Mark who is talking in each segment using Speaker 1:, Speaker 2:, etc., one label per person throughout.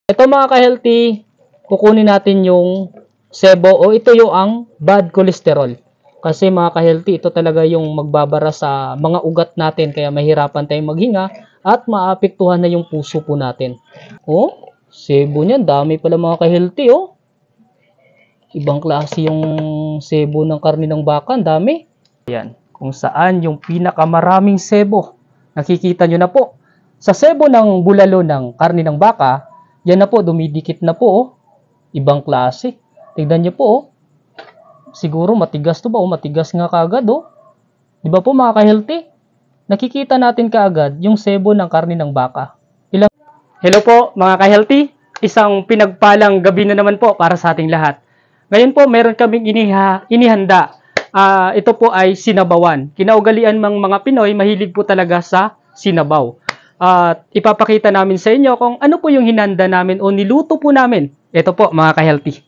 Speaker 1: Ito mga ka-healthy, kukunin natin yung sebo o ito yung ang bad cholesterol. Kasi mga ka-healthy, ito talaga yung magbabara sa mga ugat natin kaya mahirapan tayong maghinga at maapektuhan na yung puso po natin. Oh, sebo niyan, dami pala mga ka-healthy oh. Ibang klase yung sebo ng karne ng baka, ang dami. Ayan, kung saan yung pinakamaraming sebo. Nakikita nyo na po. Sa sebo ng bulalo ng karne ng baka, yan na po, dumidikit na po. Oh. Ibang klase. Tignan nyo po. Oh. Siguro matigas to ba? O matigas nga kaagad. Oh. Di ba po mga ka-healthy? Nakikita natin kaagad yung sebo ng karne ng baka. Hello po mga ka-healthy. Isang pinagpalang gabi na naman po para sa ating lahat. Ngayon po meron kaming inihanda. Ito po ay sinabawan. Kinaugalian ng mga Pinoy, mahilig po talaga sa sinabaw. At ipapakita namin sa inyo kung ano po yung hinanda namin o niluto po namin. Ito po mga ka-healthy.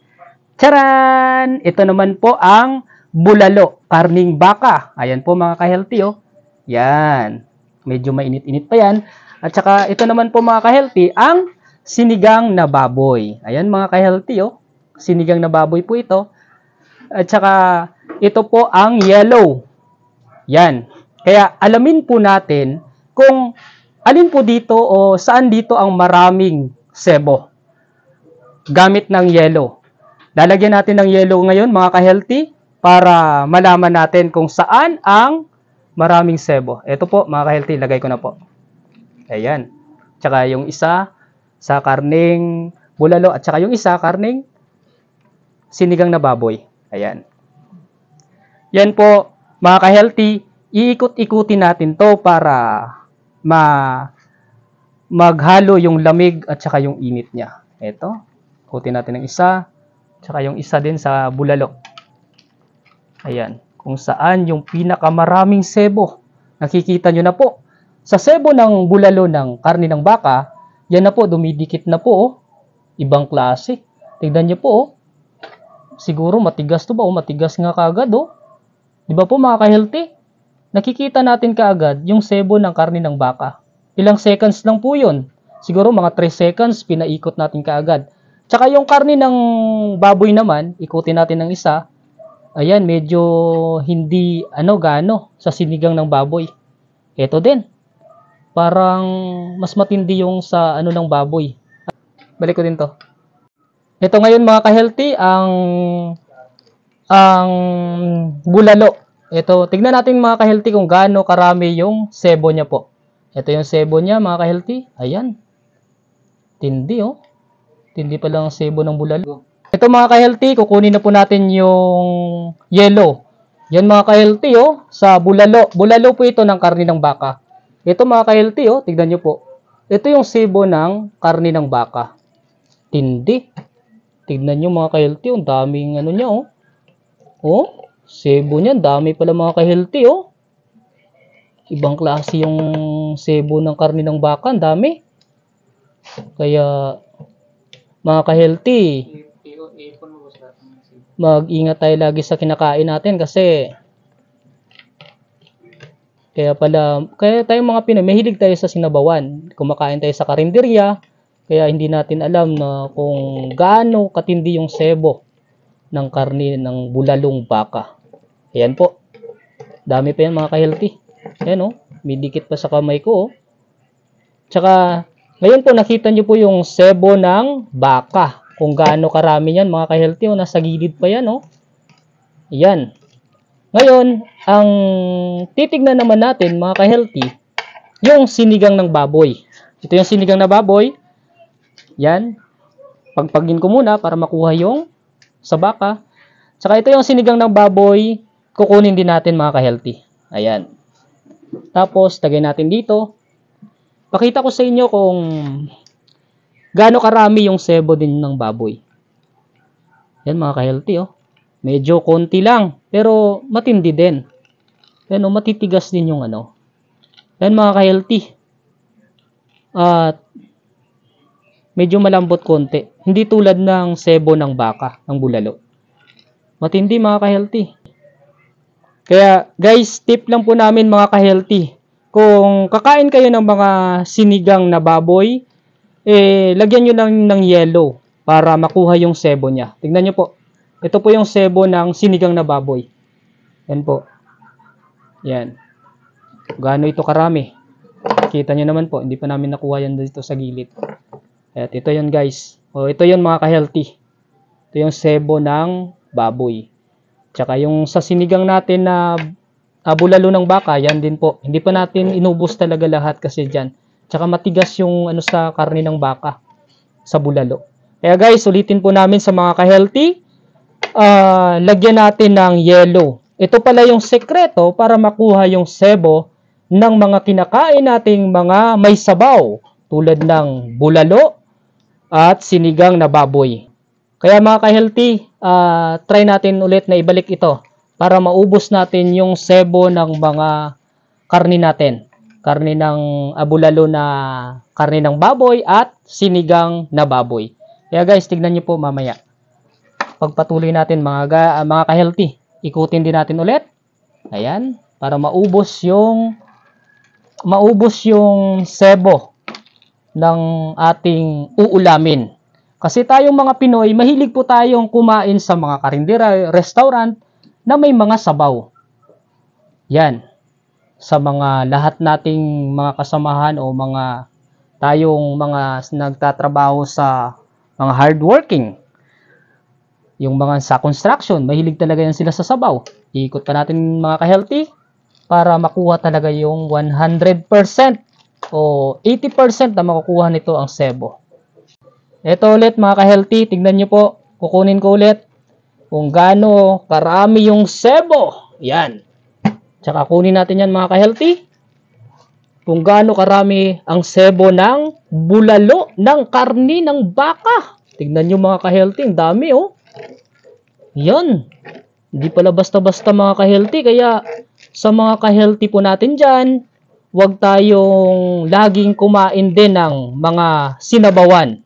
Speaker 1: Charan! Ito naman po ang bulalo, karning baka. Ayan po mga ka-healthy oh. Yan. Medyo mainit-init pa yan. At saka ito naman po mga ka-healthy, ang sinigang na baboy. Ayan mga ka-healthy oh. Sinigang na baboy po ito. At saka ito po ang yellow. Yan. Kaya alamin po natin kung alin po dito o saan dito ang maraming sebo gamit ng yellow. Lalagyan natin ng yellow ngayon mga ka-healthy para malaman natin kung saan ang maraming sebo. Ito po mga ka-healthy, lagay ko na po. Ayan. Tsaka yung isa sa karning bulalo at tsaka yung isa karning sinigang na baboy. Ayan. Yan po mga ka-healthy, iikot-ikutin natin to para maghalo yung lamig at saka yung init niya. Ito, ikutin natin ng isa, saka yung isa din sa bulalo. Ayan, kung saan yung pinakamaraming sebo. Nakikita nyo na po. Sa sebo ng bulalo ng karne ng baka, yan na po, dumidikit na po. Oh. Ibang klase. Tignan nyo po. Oh. Siguro matigas to ba? Oh, matigas nga kaagad. Oh. Di ba po mga ka-healthy? Nakikita natin kaagad yung sebo ng karne ng baka. Ilang seconds lang po yun. Siguro mga 3 seconds, pinaikot natin kaagad. Tsaka yung karne ng baboy naman, ikutin natin ng isa. Ayan, medyo hindi gaano sa sinigang ng baboy. Ito din. Parang mas matindi yung sa ng baboy. Balik ko din to. Ito ngayon mga ka-healthy, ang bulalo. Ito, tignan natin mga ka-healthy kung gaano karami yung sebo niya po. Ito yung sebo niya mga ka-healthy. Ayan. Tindi oh. Tindi pa lang ang sebo ng bulalo. Ito mga ka-healthy, kukunin na po natin yung yellow. Yan mga ka-healthy oh, sa bulalo. Bulalo po ito ng karne ng baka. Ito mga ka-healthy oh, tignan nyo po. Ito yung sebo ng karne ng baka. Tindi. Tignan nyo mga ka-healthy, ang daming niya oh. Oh, sebo niya, dami pala mga ka-healthy oh. Ibang klase yung sebo ng karne ng baka, ang dami. Kaya mga ka-healthy, mag-ingat tayo lagi sa kinakain natin kasi kaya tayong mga Pinoy, mahilig tayo sa sinabawan. Kumakain tayo sa karinderya, kaya hindi natin alam na kung gaano katindi yung sebo ng karne ng bulalong baka. Ayan po. Dami pa yan mga ka-healthy. Ayan oh, may dikit pa sa kamay ko oh. Tsaka, ngayon po nakita nyo po yung sebo ng baka. Kung gaano karami yan mga ka-healthy oh, nasa gilid pa yan oh. Ayan. Ngayon, ang titignan naman natin mga ka-healthy, yung sinigang ng baboy. Ito yung sinigang na baboy. Yan. Pagpagin ko muna para makuha yung sa baka. Tsaka ito yung sinigang ng baboy, kukunin din natin mga ka-healthy. Ayan. Tapos, tagay natin dito. Pakita ko sa inyo kung gaano karami yung sebo din ng baboy. Yan mga ka-healthy oh. Medyo konti lang, pero matindi din. Yan oh, matitigas din yung Yan mga ka-healthy. At medyo malambot konti. Hindi tulad ng sebo ng baka, ng bulalo. Matindi mga ka-healthy. Kaya guys, tip lang po namin mga ka-healthy. Kung kakain kayo ng mga sinigang na baboy, lagyan nyo lang ng yellow para makuha yung sebo niya. Tignan nyo po. Ito po yung sebo ng sinigang na baboy. Yan po. Yan. Gaano ito karami. Kita nyo naman po, hindi pa namin nakuha yan dito sa gilid. At ito yun guys. Ito yun mga ka-healthy. Ito yung sebo ng baboy. Tsaka yung sa sinigang natin na bulalo ng baka, yan din po. Hindi pa natin inubos talaga lahat kasi dyan. Tsaka matigas yung sa karne ng baka sa bulalo. Kaya guys, ulitin po namin sa mga ka-healthy. Lagyan natin ng yellow. Ito pala yung sekreto para makuha yung sebo ng mga kinakain nating mga may sabaw tulad ng bulalo at sinigang na baboy. Kaya mga ka-healthy, try natin ulit na ibalik ito para maubos natin yung sebo ng mga karne natin. Karne ng bulalo na karne ng baboy at sinigang na baboy. Kaya guys, tignan nyo po mamaya. Pagpatuloy natin mga ka-healthy, ikutin din natin ulit. Ayan, para maubos yung sebo ng ating uulamin. Kasi tayong mga Pinoy, mahilig po tayong kumain sa mga karindera, restaurant na may mga sabaw. Yan. Sa mga lahat nating mga kasamahan o tayong mga nagtatrabaho sa mga hardworking. Yung mga sa construction, mahilig talaga yan sila sa sabaw. Ikot pa natin mga ka-healthy para makuha talaga yung 100% o 80% na makukuha nito ang sebo. Ito ulit mga ka-healthy, tignan nyo po, kukunin ko ulit kung gaano karami yung sebo. Yan. Tsaka kunin natin yan mga ka-healthy, kung gaano karami ang sebo ng bulalo ng karni ng baka. Tignan nyo mga ka-healthy, ang dami oh. Yan. Hindi pala basta-basta mga ka-healthy, kaya sa mga ka-healthy po natin dyan, huwag tayong laging kumain din ng mga sinabawan.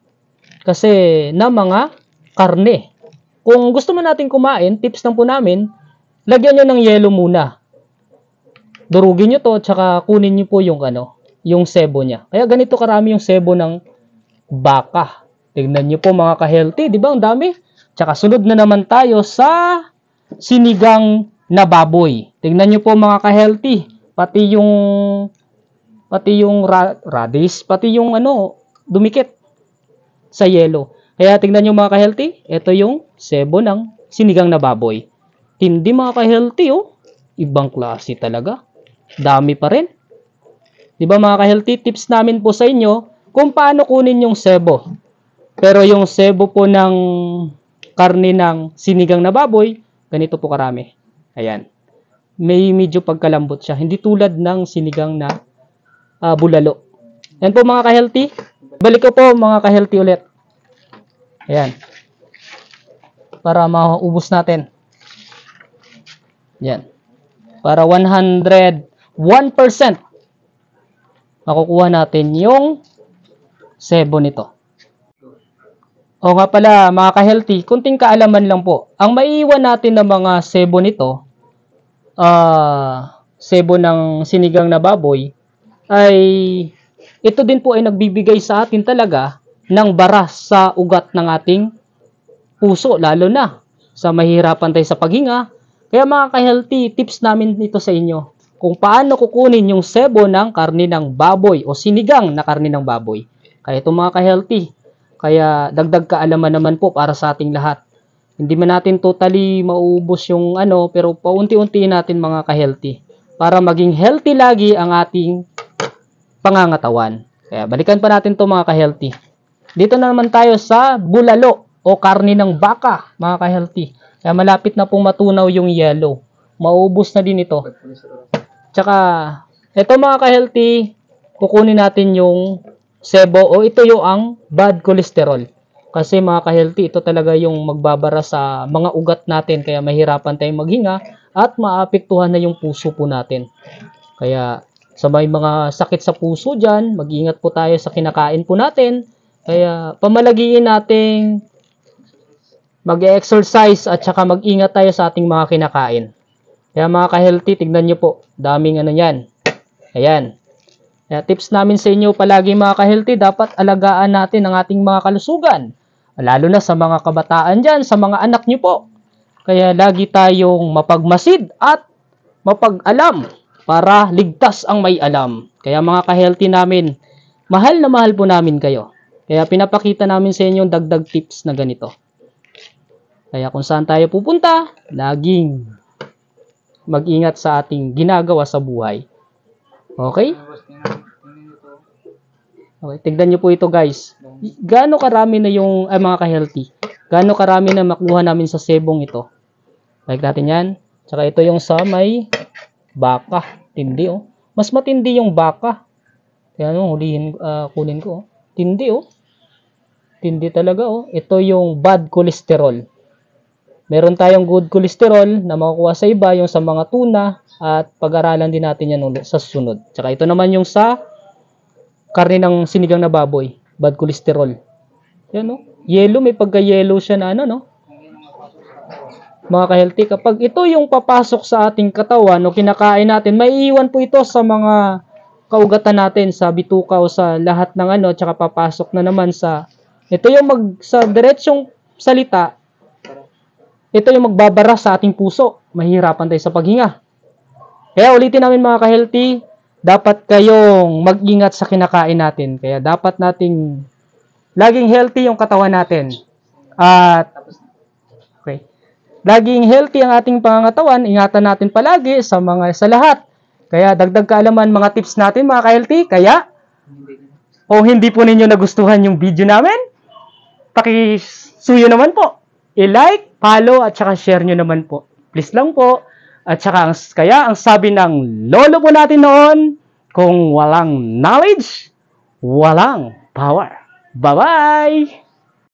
Speaker 1: Kasi na mga karne. Kung gusto mo natin kumain, tips lang po namin, lagyan nyo ng yelo muna. Durugin nyo to, tsaka kunin nyo po yung sebo niya. Kaya ganito karami yung sebo ng baka. Tignan nyo po mga ka-healthy, di ba? Ang dami. Tsaka sunod na naman tayo sa sinigang na baboy. Tignan nyo po mga ka-healthy, pati yung radish, pati yung dumikit sa yelo. Kaya tignan nyo mga ka-healthy, ito yung sebo ng sinigang na baboy. Tindi mga ka-healthy oh. Ibang klase talaga. Dami pa rin. Diba mga ka-healthy, tips namin po sa inyo kung paano kunin yung sebo. Pero yung sebo po ng karne ng sinigang na baboy, ganito po karami. Ayan. May medyo pagkalambot siya. Hindi tulad ng sinigang na bulalo. Yan po mga ka-healthy. Balik ko po mga ka-healthy ulit. Ayan. Para maubos natin. Yan. Para 101% makukuha natin yung sebo nito. O nga pala mga ka-healthy, kunting kaalaman lang po. Ang maiiwan natin ng mga sebo nito, sebo ng sinigang na baboy, ay ito din po ay nagbibigay sa atin talaga ng baras sa ugat ng ating puso, lalo na sa mahihirapan tayo sa paghinga. Kaya mga ka-healthy, tips namin dito sa inyo kung paano kukunin yung sebo ng karne ng baboy o sinigang na karne ng baboy. Kaya ito mga ka-healthy, kaya dagdag kaalaman naman po para sa ating lahat. Hindi man natin totally mauubos yung pero paunti-untiin natin mga ka-healthy para maging healthy lagi ang ating pangangatawan. Kaya balikan pa natin to mga ka-healthy. Dito na naman tayo sa bulalo o karne ng baka mga ka-healthy. Kaya malapit na pong matunaw yung yellow. Mauubos na din ito. Tsaka, ito mga ka-healthy, kukunin natin yung sebo o ito yung ang bad cholesterol. Kasi mga ka-healthy, ito talaga yung magbabara sa mga ugat natin. Kaya mahirapan tayong maghinga at maapektuhan na yung puso po natin. Kaya sa may mga sakit sa puso dyan, mag-ingat po tayo sa kinakain po natin. Kaya pamalagiin nating mag-exercise at saka mag-ingat tayo sa ating mga kinakain. Kaya mga ka-healthy, tignan nyo po. Daming yan. Ayan. Kaya tips namin sa inyo palagi mga ka-healthy, dapat alagaan natin ang ating mga kalusugan. Lalo na sa mga kabataan dyan, sa mga anak nyo po. Kaya lagi tayong mapagmasid at mapag-alam para ligtas ang may alam. Kaya mga ka-healthy namin, mahal na mahal po namin kayo. Kaya pinapakita namin sa inyo dagdag tips na ganito. Kaya kung saan tayo pupunta, laging mag-ingat sa ating ginagawa sa buhay. Okay? Okay, tignan nyo po ito guys. Gaano karami na yung mga ka-healthy? Gaano karami na makuha namin sa sebong ito? Like natin yan. Tsaka ito yung sa may baka. Tindi oh. Mas matindi yung baka. Kaya ano, kunin ko oh. Tindi oh. Tindi talaga oh. Ito yung bad cholesterol. Meron tayong good cholesterol na makukuha sa iba, yung sa mga tuna, at pag-aralan din natin yan ulit sa susunod. Tsaka ito naman yung sa karne ng sinigang na baboy, bad cholesterol. Yan no? Yellow, may pagka-yellow siya na ano no? Mga ka-healthy, kapag ito yung papasok sa ating katawan o kinakain natin, may iwan po ito sa mga kaugatan natin, sa bituka o sa lahat ng ano, tsaka papasok na naman sa, ito yung sa diretsong salita, ito yung magbabara sa ating puso. Mahihirapan tayo sa paghinga. Kaya ulitin namin mga ka-healthy, dapat kayong mag-ingat sa kinakain natin. Kaya dapat nating laging healthy yung katawan natin. At okay. Laging healthy ang ating pangangatawan. Ingatan natin palagi sa lahat. Kaya dagdag kaalaman mga tips natin mga ka-healthy. Kaya kung hindi po ninyo nagustuhan yung video namin, pakisuyo naman po. I-like, follow, at saka share nyo naman po. Please lang po. At saka, kaya ang sabi ng lolo po natin noon, kung walang knowledge, walang power. Bye-bye!